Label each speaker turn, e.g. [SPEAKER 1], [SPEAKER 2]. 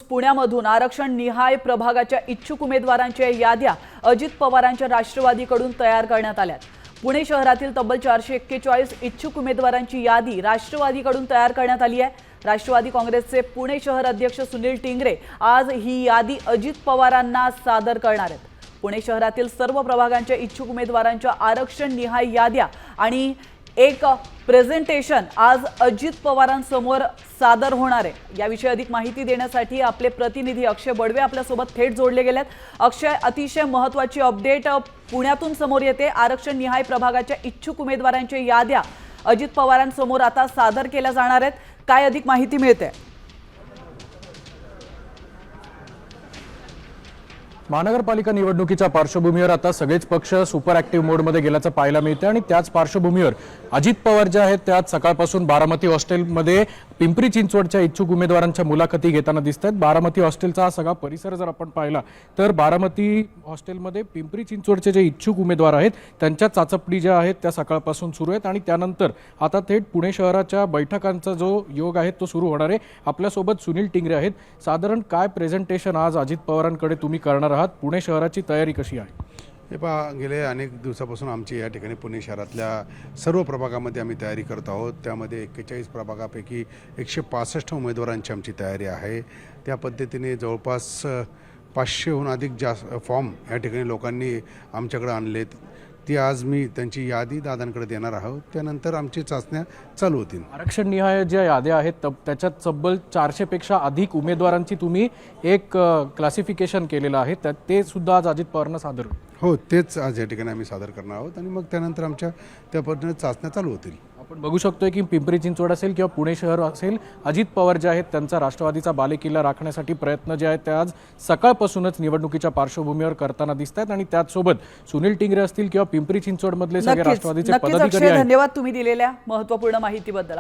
[SPEAKER 1] पुण्यामधून आरक्षण निहाय प्रभागाच्या इच्छुक उमेदवारांच्या याद्या अजित पवारांच्या राष्ट्रवादीकडून तयार करण्यात आल्या। पुणे शहरातील तब्बल 441 इच्छुक उमेदवारांची यादी राष्ट्रवादीकडून तयार करण्यात आली आहे। राष्ट्रवादी काँग्रेसचे पुणे शहर अध्यक्ष सुनील टिंगरे आज ही यादी अजित पवारांना सादर करणार आहेत। पुणे शहरातील सर्व प्रभागांच्या इच्छुक उमेदवारांच्या आरक्षण निहाय याद्या आणि एक प्रेझेंटेशन आज अजित पवारांसमोर सादर होणार आहे। याविषयी अधिक माहिती देण्यासाठी आपले प्रतिनिधी अक्षय बडवे आपल्या सोबत थेट जोडले गेलेत। अक्षय, अतिशय महत्त्वाची अपडेट पुण्यातून समोर येते। आरक्षण निहाय प्रभागाच्या इच्छुक उमेदवारांच्या याद्या अजित पवारांसमोर आता सादर केल्या जाणार आहेत। काय अधिक माहिती मिळते?
[SPEAKER 2] महानगरपालिका निवडणुकीच्या पार्श्वभूमीवर आता सगळेच पक्ष सुपर ऍक्टिव्ह मोडमध्ये गेल्याचं पाहायला मिळते आणि त्याच पार्श्वभूमीवर अजित पवार जे आहेत ते आज सकाळपासून बारामती हॉस्टेलमध्ये पिंपरी चिंचवडच्या इच्छुक उमेदवारांच्या मुलाखती घेताना दिसत आहेत। बारामती हॉस्टेलचा हा सगळा परिसर जर आपण पाहिला तर बारामती हॉस्टेलमध्ये पिंपरी चिंचवडचे जे इच्छुक उमेदवार आहेत त्यांच्या चाचपणी ज्या आहेत त्या सकाळपासून सुरू आहेत आणि त्यानंतर आता थेट पुणे शहराच्या बैठकांचा जो योग आहे तो सुरू होणार आहे। आपल्यासोबत सुनील टिंगरे आहेत। साधारण काय प्रेझेंटेशन आज अजित पवारांकडे तुम्ही करणार आहात? पुणे शहराची तयारी कशी आहे?
[SPEAKER 3] हे पहा, गेले अनेक दिवसापासून आमची या ठिकाणी पुणे शहरातल्या सर्व प्रभागामध्ये आम्ही तयारी करत आहोत। त्यामध्ये 41 प्रभागापैकी 165 उमेदवारांची आमची तयारी आहे। त्या पद्धतीने जवळपास 500हून अधिक फॉर्म या ठिकाणी लोकांनी आमच्याकडे आणलेत। ती आज मी त्यांची यादी दादांकडे देणार आहोत। त्यानंतर आमची चाचण्या चालू होतील।
[SPEAKER 2] आरक्षण निहाय ज्या याद्या आहेत त्याच्यात तब्बल 400 पेक्षा अधिक उमेदवारांची तुम्ही एक क्लासिफिकेशन केलेलं आहे, ते सुद्धा आज अजित पवारांना सादर होईल।
[SPEAKER 3] हो, तेच आज या ठिकाणी आम्ही सादर करणार आहोत आणि मग त्यानंतर आमच्या त्या पद्धतीने चाचण्या चालू होतील।
[SPEAKER 2] आपण बघू शकतोय की पिंपरी चिंचवड असेल किंवा पुणे शहर असेल, अजित पवार जे आहेत त्यांचा राष्ट्रवादीचा बालेकिल्ला राखण्यासाठी प्रयत्न जे आहेत ते आज सकाळपासूनच निवडणुकीच्या पार्श्वभूमीवर करताना दिसत आहेत आणि त्याचसोबत सुनील टिंगरे असतील किंवा पिंपरी चिंचवड मधले सगळे राष्ट्रवादीचे पदाधिकारी आहेत।
[SPEAKER 1] धन्यवाद तुम्ही दिलेल्या महत्त्वपूर्ण माहितीबद्दल।